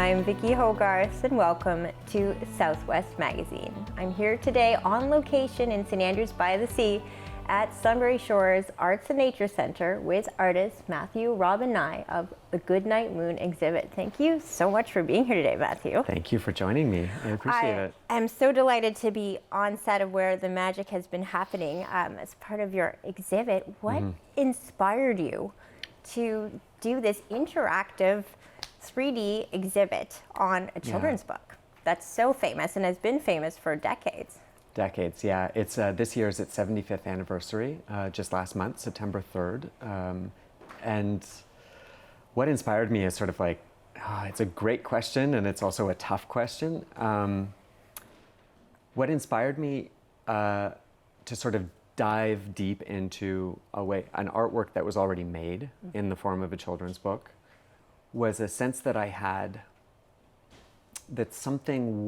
I'm Vicki Hogarth and welcome to Southwest Magazine. I'm here today on location in St. Andrews by the Sea at Sunbury Shores Arts and Nature Centre with artist Matthew-Robin Nye of the Goodnight Moon exhibit. Thank you so much for being here today, Matthew. Thank you for joining me. I appreciate it. I'm so delighted to be on set of where the magic has been happening as part of your exhibit. What inspired you to do this interactive 3D exhibit on a children's book that's so famous and has been famous for decades? Decades, yeah. It's this year is its 75th anniversary, just last month, September 3rd. And what inspired me is sort of like, it's a great question and it's also a tough question. What inspired me to sort of dive deep into an artwork that was already made in the form of a children's book was a sense that I had that something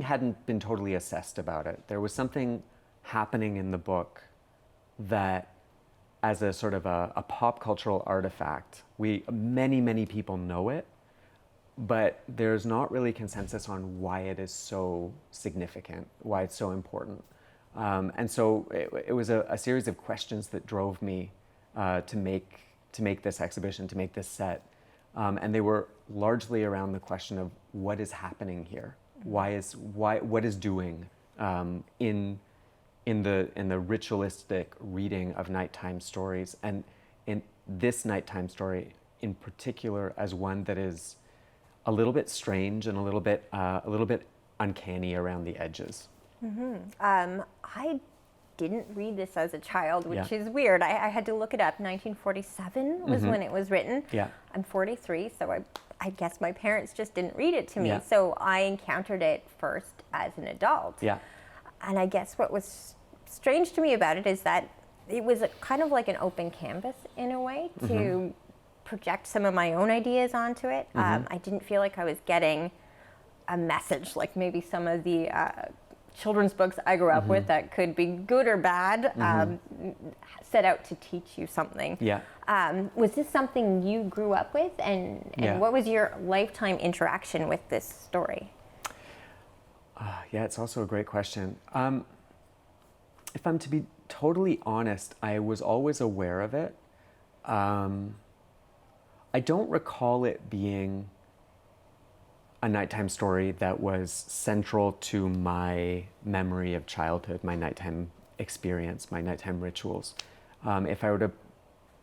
hadn't been totally assessed about it. There was something happening in the book that, as a sort of a pop cultural artifact, many people know it, but there's not really consensus on why it is so significant, why it's so important. And so it was a series of questions that drove me to make this exhibition, to make this set. And they were largely around the question of what is happening here. What is doing in the ritualistic reading of nighttime stories, and in this nighttime story in particular as one that is a little bit strange and a little bit uncanny around the edges. I didn't read this as a child, which is weird. I had to look it up. 1947 was when it was written. Yeah. I'm 43, so I guess my parents just didn't read it to me. Yeah. So I encountered it first as an adult. Yeah. And I guess what was strange to me about it is that it was kind of like an open canvas in a way to project some of my own ideas onto it. I didn't feel like I was getting a message like maybe some of the children's books I grew up with that could be good or bad, set out to teach you something. Yeah. Was this something you grew up with, and what was your lifetime interaction with this story? Yeah, it's also a great question. If I'm to be totally honest, I was always aware of it. I don't recall it being a nighttime story that was central to my memory of childhood, my nighttime experience, my nighttime rituals. If I were to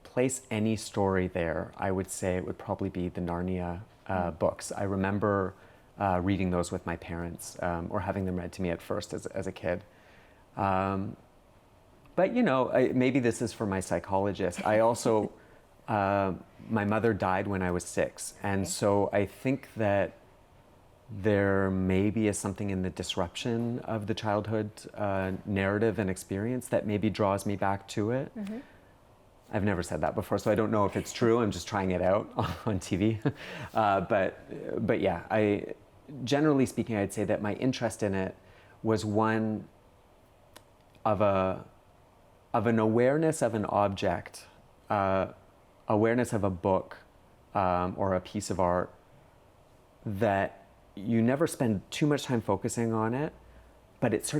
place any story there, I would say it would probably be the Narnia books. I remember reading those with my parents, or having them read to me at first as a kid. But maybe this is for my psychologist. I also, my mother died when I was 6, and so I think that there maybe is something in the disruption of the childhood narrative and experience that maybe draws me back to it. I've never said that before, so I don't know if it's true. I'm just trying it out on TV. But yeah, generally speaking, I'd say that my interest in it was one of an awareness of an object, awareness of a book or a piece of art that you never spend too much time focusing on it, but it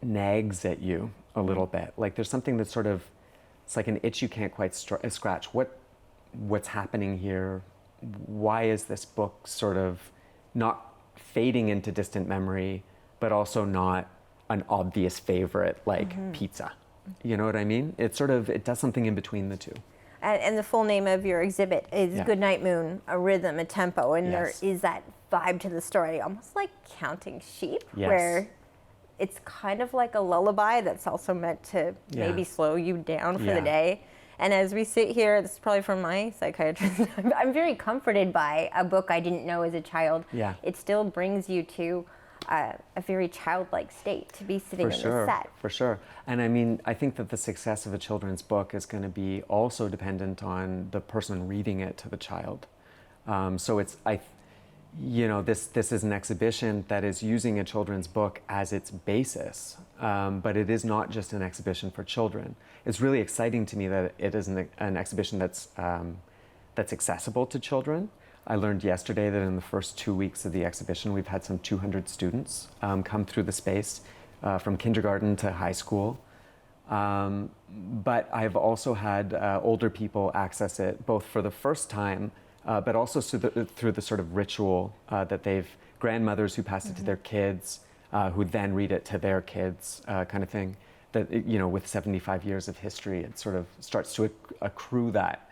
nags at you a little bit. Like there's something that's it's like an itch you can't quite scratch. What's happening here? Why is this book sort of not fading into distant memory, but also not an obvious favorite like pizza? You know what I mean? It does something in between the two. And the full name of your exhibit is Goodnight Moon, a rhythm, a tempo, and there is that vibe to the story, almost like Counting Sheep, where it's kind of like a lullaby that's also meant to maybe slow you down for the day. And as we sit here, this is probably from my psychiatrist, I'm very comforted by a book I didn't know as a child. Yeah. It still brings you to a very childlike state to be sitting in the set. For sure. And I mean, I think that the success of a children's book is going to be also dependent on the person reading it to the child. So this is an exhibition that is using a children's book as its basis, but it is not just an exhibition for children. It's really exciting to me that it is an exhibition that's accessible to children. I learned yesterday that in the first 2 weeks of the exhibition, we've had some 200 students come through the space from kindergarten to high school. But I've also had older people access it both for the first time, but also through the sort of ritual that grandmothers who pass it to their kids, who then read it to their kids, kind of thing. That, with 75 years of history, it sort of starts to accrue that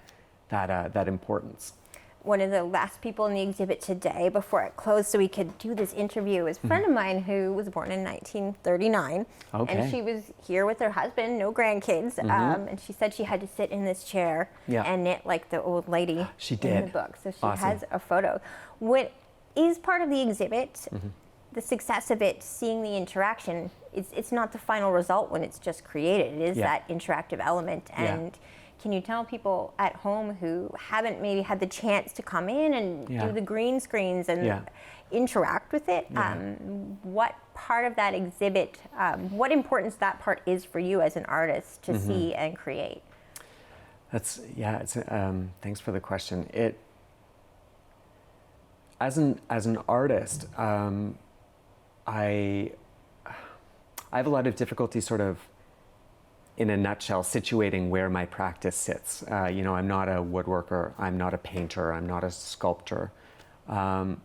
importance. One of the last people in the exhibit today, before it closed so we could do this interview, was a friend of mine who was born in 1939. Okay. And she was here with her husband, no grandkids, and she said she had to sit in this chair and knit like the old lady in the book. So she has a photo. What is part of the exhibit, the success of it, seeing the interaction, it's not the final result when it's just created. It is that interactive element. And can you tell people at home who haven't maybe had the chance to come in and do the green screens and interact with it, what part of that exhibit, what importance that part is for you as an artist to see and create? Thanks for the question. As an artist, I have a lot of difficulty sort of, in a nutshell, situating where my practice sits. I'm not a woodworker, I'm not a painter, I'm not a sculptor. I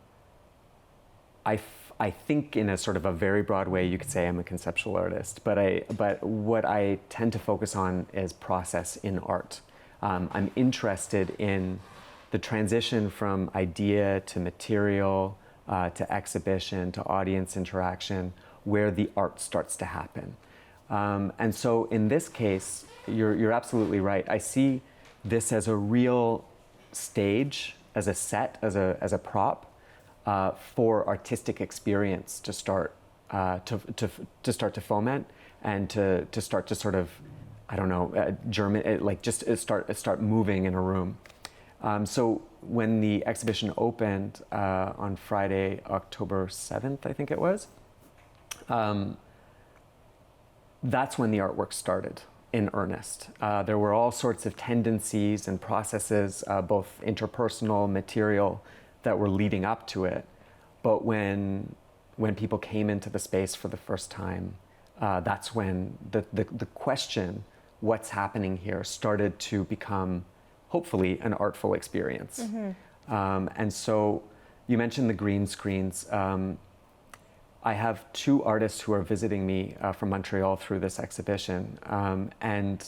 think in a sort of a very broad way, you could say I'm a conceptual artist, but what I tend to focus on is process in art. I'm interested in the transition from idea to material, to exhibition, to audience interaction, where the art starts to happen. And so in this case, you're absolutely right. I see this as a real stage, as a set, as a prop for artistic experience to start to foment and to start to sort of, start moving in a room. So when the exhibition opened on Friday, October 7th, I think it was, that's when the artwork started in earnest. There were all sorts of tendencies and processes, both interpersonal, material, that were leading up to it. But when people came into the space for the first time, that's when the question, what's happening here, started to become, hopefully, an artful experience. And so you mentioned the green screens. I have two artists who are visiting me from Montreal through this exhibition, and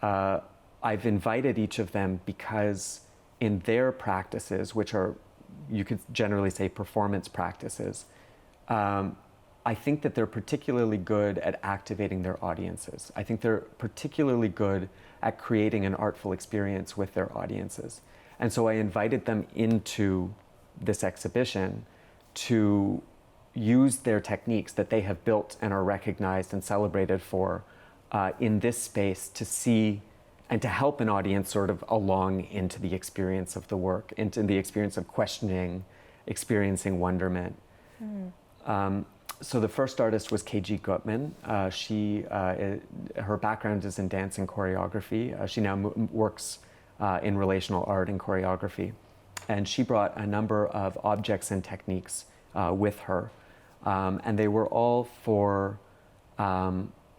I've invited each of them because in their practices, which are, you could generally say, performance practices, I think that they're particularly good at activating their audiences. I think they're particularly good at creating an artful experience with their audiences. And so I invited them into this exhibition to use their techniques that they have built and are recognized and celebrated for in this space to see and to help an audience sort of along into the experience of the work, into the experience of questioning, experiencing wonderment. So the first artist was KG Gutman. Her background is in dance and choreography. She now works in relational art and choreography. And she brought a number of objects and techniques with her. And they were all for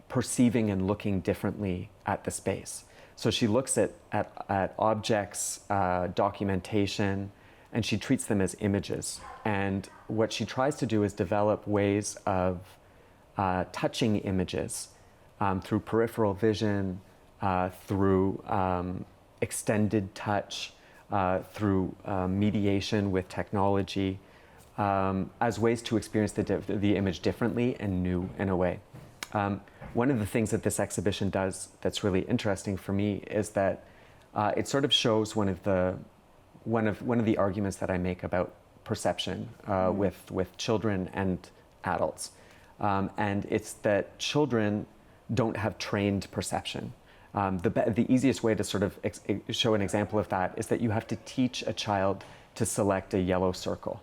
perceiving and looking differently at the space. So she looks at objects, documentation, and she treats them as images. And what she tries to do is develop ways of touching images through peripheral vision, through extended touch, through mediation with technology, as ways to experience the image differently and new in a way. One of the things that this exhibition does that's really interesting for me is that it sort of shows one of the arguments that I make about perception with children and adults, and it's that children don't have trained perception. The easiest way to sort of show an example of that is that you have to teach a child to select a yellow circle.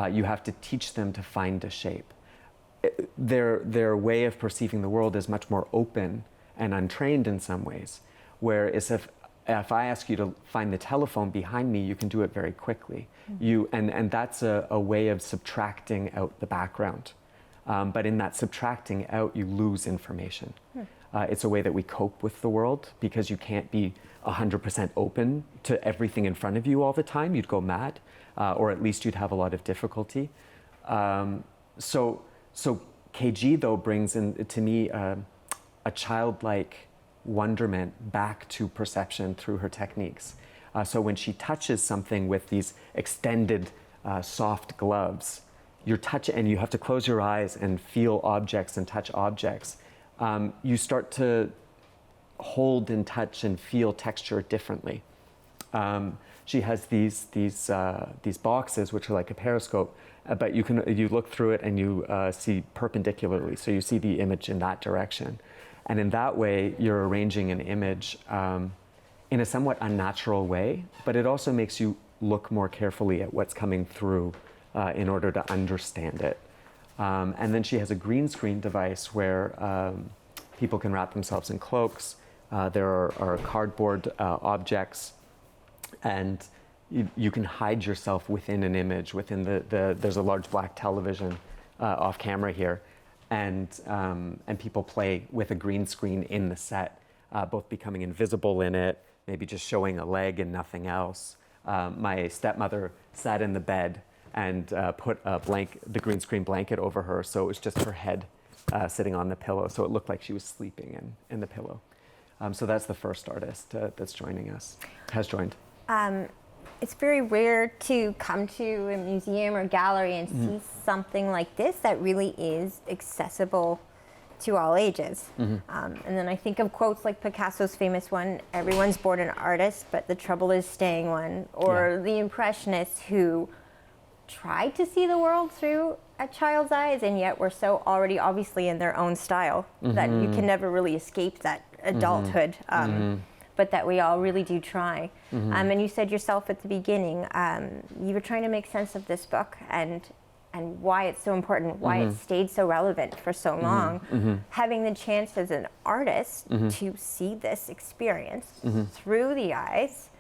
You have to teach them to find a shape. Their way of perceiving the world is much more open and untrained in some ways. Whereas if I ask you to find the telephone behind me, you can do it very quickly. And that's a way of subtracting out the background. But in that subtracting out, you lose information. It's a way that we cope with the world, because you can't be 100% open to everything in front of you all the time. You'd go mad, or at least you'd have a lot of difficulty. So KG, though, brings in, to me, a childlike wonderment back to perception through her techniques. So when she touches something with these extended, soft gloves, you're touching, and you have to close your eyes and feel objects and touch objects. You start to hold and touch and feel texture differently. She has these boxes, which are like a periscope, but you look through it and you see perpendicularly, so you see the image in that direction. And in that way, you're arranging an image in a somewhat unnatural way, but it also makes you look more carefully at what's coming through in order to understand it. And then she has a green screen device where people can wrap themselves in cloaks. There are cardboard objects, and you can hide yourself within an image, within there's a large black television off camera here. And people play with a green screen in the set, both becoming invisible in it, maybe just showing a leg and nothing else. My stepmother sat in the bed and put the green screen blanket over her, so it was just her head sitting on the pillow, so it looked like she was sleeping in the pillow. So that's the first artist that's joining us, has joined. It's very rare to come to a museum or gallery and see something like this that really is accessible to all ages. And then I think of quotes like Picasso's famous one, "Everyone's born an artist, but the trouble is staying one," or the Impressionists who tried to see the world through a child's eyes, and yet were so already obviously in their own style that you can never really escape that adulthood. But that we all really do try. And you said yourself at the beginning, you were trying to make sense of this book and why it's so important, why it stayed so relevant for so long. Having the chance as an artist to see this experience through the eyes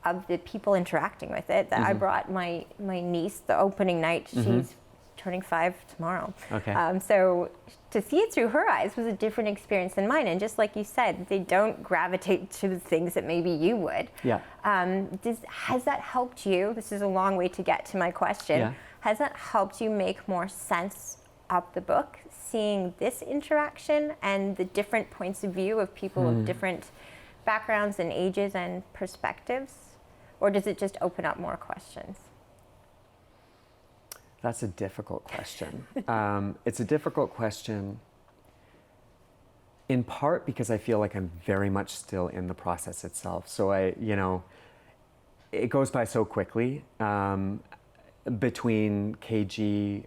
of the people interacting with it. That I brought my niece the opening night. She's turning 5 tomorrow. Okay. So to see it through her eyes was a different experience than mine. And just like you said, they don't gravitate to the things that maybe you would. Yeah. Has that helped you? This is a long way to get to my question. Yeah. Has that helped you make more sense of the book, seeing this interaction and the different points of view of people of different backgrounds and ages and perspectives? Or does it just open up more questions? That's a difficult question. It's a difficult question in part because I feel like I'm very much still in the process itself. So it goes by so quickly. Between KG,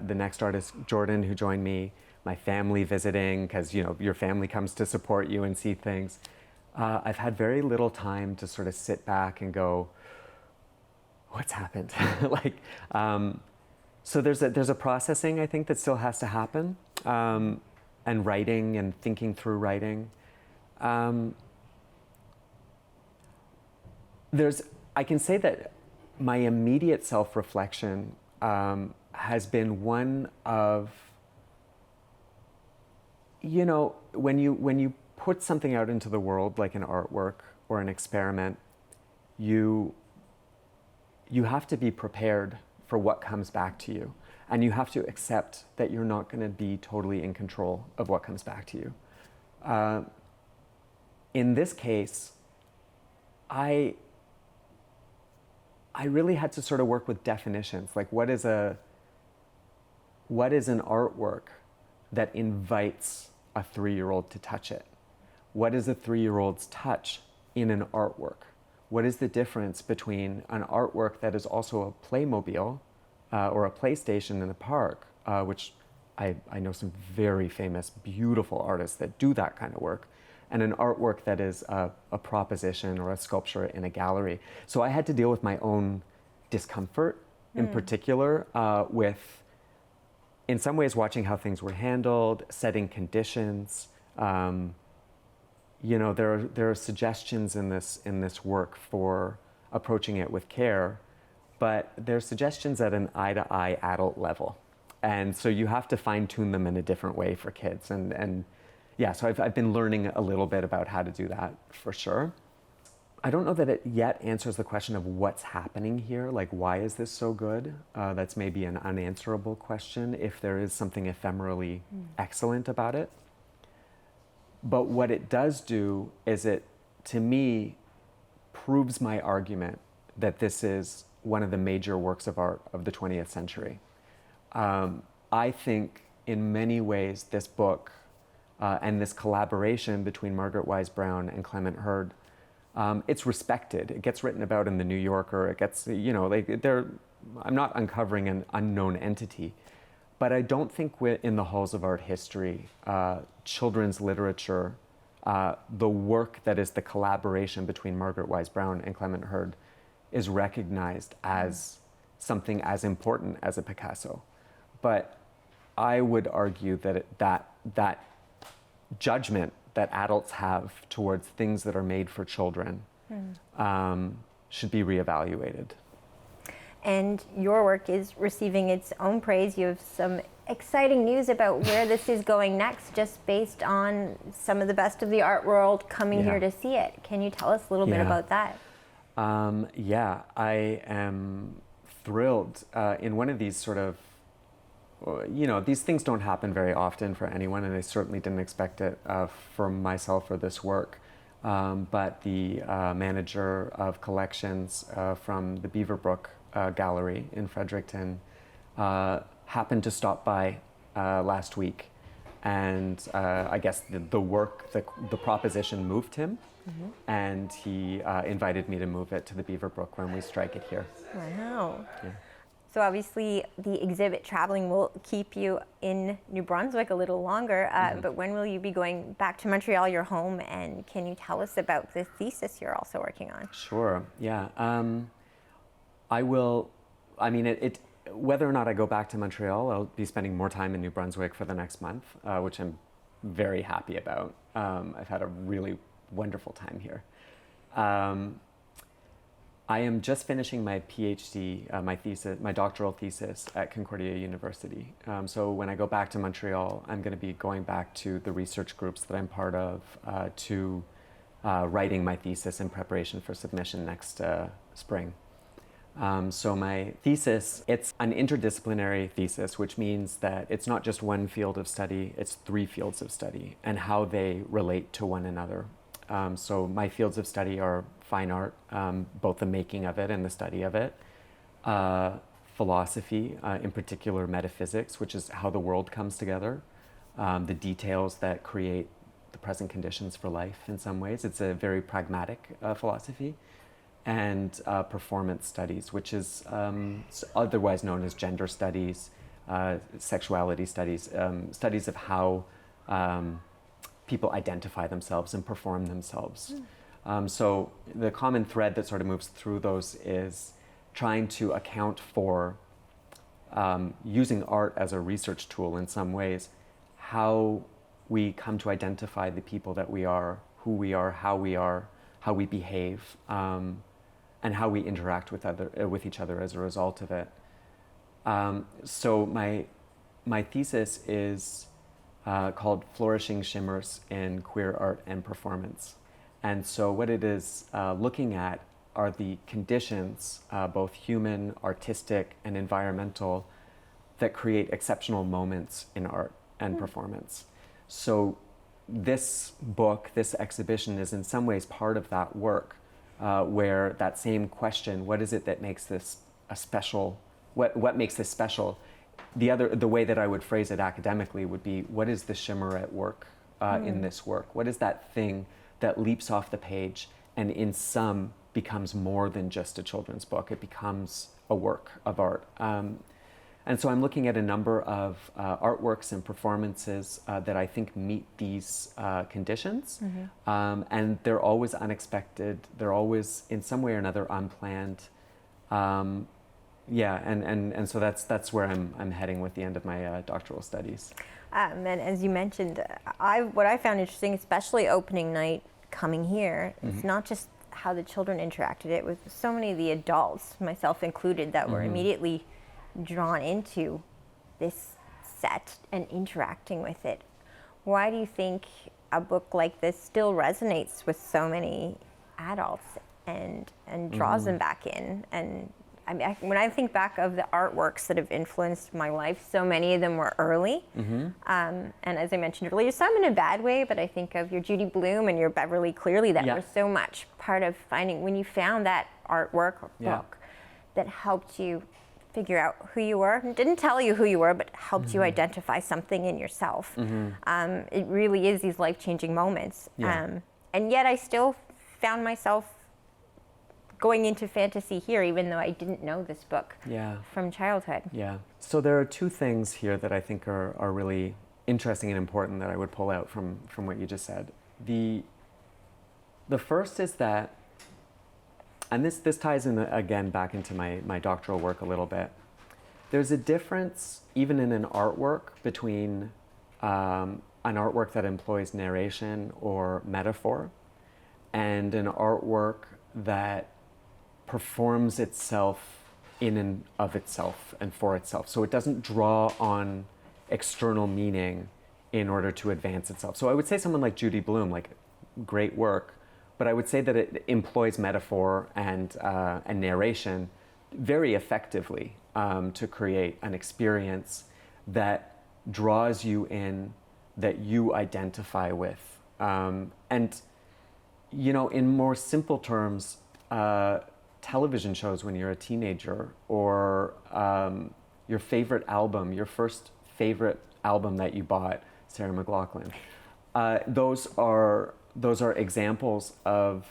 the next artist, Jordan, who joined me, my family visiting, because your family comes to support you and see things. I've had very little time to sort of sit back and go, what's happened? So there's a processing, I think, that still has to happen, and writing and thinking through writing. I can say that my immediate self-reflection has been one of, when you put something out into the world, like an artwork or an experiment, you have to be prepared for what comes back to you. And you have to accept that you're not going to be totally in control of what comes back to you. In this case, I really had to sort of work with definitions. Like, what is an artwork that invites a 3-year-old to touch it? What is a 3-year-old's touch in an artwork? What is the difference between an artwork that is also a Playmobil or a PlayStation in a park, which I know some very famous, beautiful artists that do that kind of work, and an artwork that is a proposition or a sculpture in a gallery. So I had to deal with my own discomfort, in particular, with, in some ways, watching how things were handled, setting conditions, there are suggestions in this work for approaching it with care, but there are suggestions at an eye-to-eye adult level. And so you have to fine-tune them in a different way for kids. And so I've been learning a little bit about how to do that for sure. I don't know that it yet answers the question of what's happening here, like why is this so good? That's maybe an unanswerable question if there is something ephemerally excellent about it. But what it does do is it, to me, proves my argument that this is one of the major works of art of the 20th century. I think in many ways this book and this collaboration between Margaret Wise Brown and Clement Hurd, it's respected. It gets written about in the New Yorker. It gets, I'm not uncovering an unknown entity, but I don't think in the halls of art history, children's literature, the work that is the collaboration between Margaret Wise Brown and Clement Hurd is recognized as something as important as a Picasso. But I would argue that that judgment that adults have towards things that are made for children should be reevaluated. And your work is receiving its own praise. You have some exciting news about where this is going next, just based on some of the best of the art world coming here to see it. Can you tell us a little bit about that? I am thrilled. In one of these sort of, these things don't happen very often for anyone, and I certainly didn't expect it for myself or this work. But the manager of collections from the Beaverbrook Gallery in Fredericton happened to stop by last week, and I guess the work, the proposition moved him, and he invited me to move it to the Beaverbrook when we strike it here. Wow. Yeah. So obviously the exhibit traveling will keep you in New Brunswick a little longer, but when will you be going back to Montreal, your home, and can you tell us about the thesis you're also working on? Sure, yeah. I will, whether or not I go back to Montreal, I'll be spending more time in New Brunswick for the next month, which I'm very happy about. I've had a really wonderful time here. I am just finishing my PhD, my doctoral thesis at Concordia University. So when I go back to Montreal, I'm going to be going back to the research groups that I'm part of to writing my thesis in preparation for submission next spring. So my thesis, it's an interdisciplinary thesis, which means that it's not just one field of study, it's 3 fields of study and how they relate to one another. So my fields of study are fine art, both the making of it and the study of it, philosophy, in particular metaphysics, which is how the world comes together, the details that create the present conditions for life in some ways. It's a very pragmatic philosophy, and performance studies, which is otherwise known as gender studies, sexuality studies, studies of how people identify themselves and perform themselves. So the common thread that sort of moves through those is trying to account for, using art as a research tool in some ways, how we come to identify the people that we are, who we are, how we behave, and how we interact with each other as a result of it. So my thesis is called Flourishing Shimmers in Queer Art and Performance. And so what it is looking at are the conditions, both human, artistic, and environmental, that create exceptional moments in art and performance. So this book, this exhibition, is in some ways part of that work, where that same question, what is it that makes this a special, what makes this special? The way that I would phrase it academically would be, what is the shimmer at work in this work? What is that thing that leaps off the page and in some becomes more than just a children's book? It becomes a work of art. And so I'm looking at a number of artworks and performances that I think meet these conditions. And they're always unexpected. They're always, in some way or another, unplanned. And so that's where I'm heading with the end of my doctoral studies. And as you mentioned, what I found interesting, especially opening night, coming here, it's not just how the children interacted, it was so many of the adults, myself included, that were immediately drawn into this set and interacting with it. Why do you think a book like this still resonates with so many adults and draws them back in? And I mean, when I think back of the artworks that have influenced my life, so many of them were early. And as I mentioned earlier, some in a bad way, but I think of your Judy Blume and your Beverly Cleary that were so much part of finding, when you found that artwork or book that helped you figure out who you were, and didn't tell you who you were, but helped you identify something in yourself. It really is these life-changing moments. And yet I still found myself going into fantasy here, even though I didn't know this book from childhood. So there are two things here that I think are really interesting and important that I would pull out from what you just said. The first is that, and this ties in again back into my doctoral work a little bit, there's a difference even in an artwork between an artwork that employs narration or metaphor and an artwork that performs itself in and of itself and for itself. So it doesn't draw on external meaning in order to advance itself. So I would say someone like Judy Blume, like, great work, but I would say that it employs metaphor and narration very effectively to create an experience that draws you in, that you identify with. And, you know, in more simple terms, television shows when you're a teenager, or your favorite album, your first favorite album that you bought, Sarah McLachlan. Those are examples of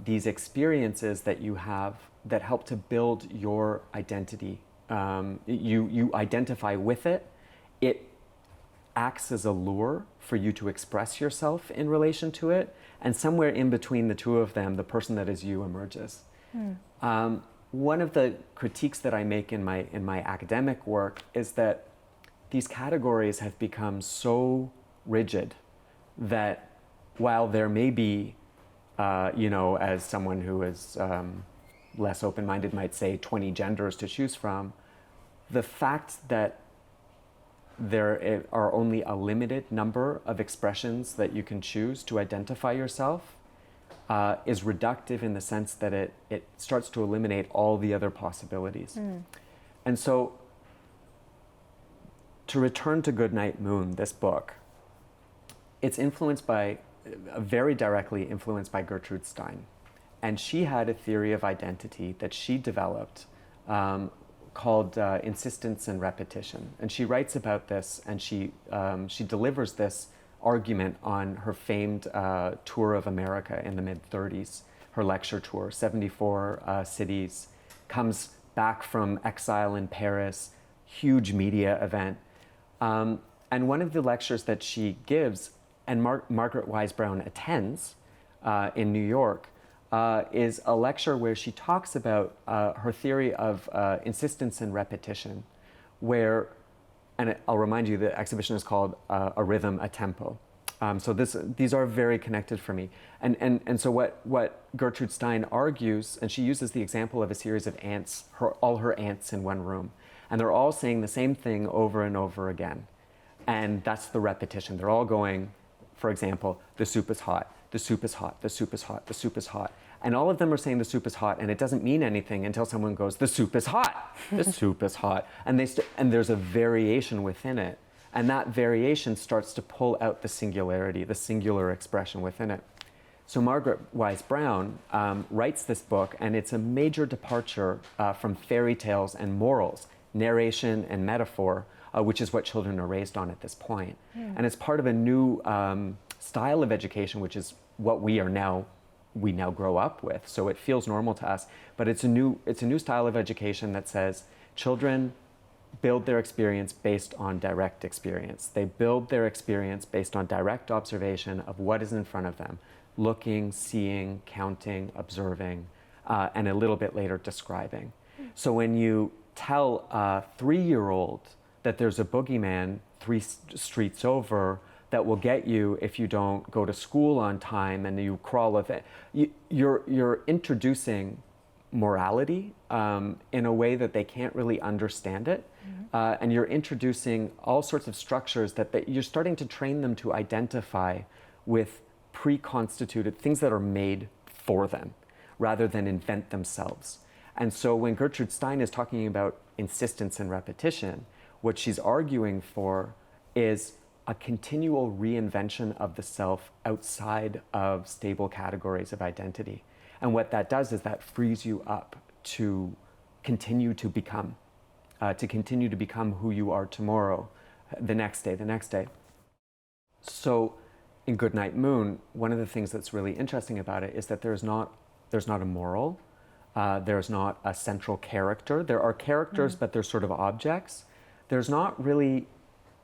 these experiences that you have that help to build your identity. You identify with it. It acts as a lure for you to express yourself in relation to it, and somewhere in between the two of them, the person that is you emerges. One of the critiques that I make in my academic work is that these categories have become so rigid that while there may be, you know, as someone who is less open-minded might say, 20 genders to choose from, the fact that there are only a limited number of expressions that you can choose to identify yourself is reductive in the sense that it starts to eliminate all the other possibilities. And so, to return to Goodnight Moon, this book, it's influenced by, very directly influenced by Gertrude Stein. And she had a theory of identity that she developed called insistence and repetition. And she writes about this, and she delivers this argument on her famed tour of America in the mid-30s, her lecture tour, 74 cities, comes back from exile in Paris, huge media event. And one of the lectures that she gives, and Margaret Wise Brown attends in New York, is a lecture where she talks about her theory of insistence and repetition, where, and I'll remind you, the exhibition is called A Rhythm, a Tempo. So these are very connected for me. And so what Gertrude Stein argues, and she uses the example of a series of ants, all her ants in one room, and they're all saying the same thing over and over again. And that's the repetition. They're all going, for example, the soup is hot, the soup is hot, the soup is hot, the soup is hot. And all of them are saying the soup is hot, and it doesn't mean anything until someone goes, the soup is hot, the soup is hot. And there's a variation within it. And that variation starts to pull out the singularity, the singular expression within it. So Margaret Wise Brown writes this book, and it's a major departure from fairy tales and morals, narration and metaphor, which is what children are raised on at this point. And it's part of a new style of education, which is what we now grow up with. So it feels normal to us, but it's a new style of education that says children build their experience based on direct experience. They build their experience based on direct observation of what is in front of them, looking, seeing, counting, observing, and a little bit later describing. So when you tell a 3-year-old that there's a boogeyman 3 streets over, that will get you if you don't go to school on time and you crawl with it. You're introducing morality in a way that they can't really understand it. And you're introducing all sorts of structures that you're starting to train them to identify with pre-constituted things that are made for them rather than invent themselves. And so when Gertrude Stein is talking about insistence and repetition, what she's arguing for is a continual reinvention of the self outside of stable categories of identity. And what that does is that frees you up to continue to become who you are tomorrow, the next day. So in Goodnight Moon, one of the things that's really interesting about it is that there's not a moral, there's not a central character. There are characters, but they're sort of objects. There's not really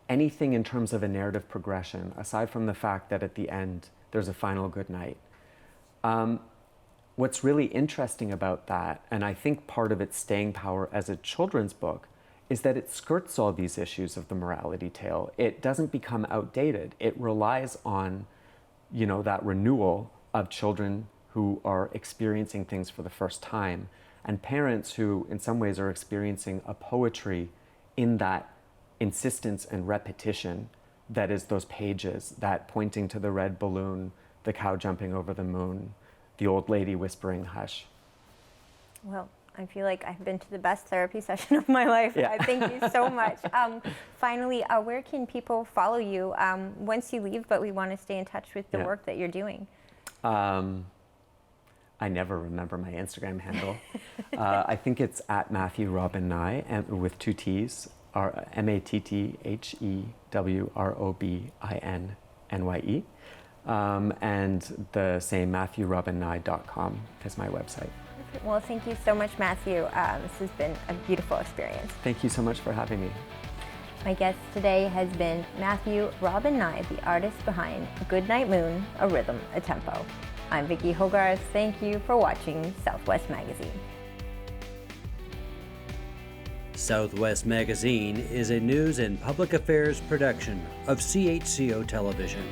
anything in terms of a narrative progression, aside from the fact that at the end, there's a final good night. What's really interesting about that, and I think part of its staying power as a children's book, is that it skirts all these issues of the morality tale. It doesn't become outdated. It relies on, that renewal of children who are experiencing things for the first time, and parents who, in some ways, are experiencing a poetry in that insistence and repetition that is those pages, that pointing to the red balloon, the cow jumping over the moon, the old lady whispering hush. Well, I feel like I've been to the best therapy session of my life. Yeah. Thank you so much. Finally, where can people follow you once you leave, but we want to stay in touch with the work that you're doing? I never remember my Instagram handle. I think it's at Matthew-Robin Nye, and with 2 T's. MattheWrobinNye, and the same MatthewRobinNye.com is my website. Well, thank you so much, Matthew. This has been a beautiful experience. Thank you so much for having me. My guest today has been Matthew-Robin Nye, the artist behind Goodnight Moon, a rhythm, a tempo. I'm Vicki Hogarth. Thank you for watching Southwest Magazine. Southwest Magazine is a news and public affairs production of CHCO Television.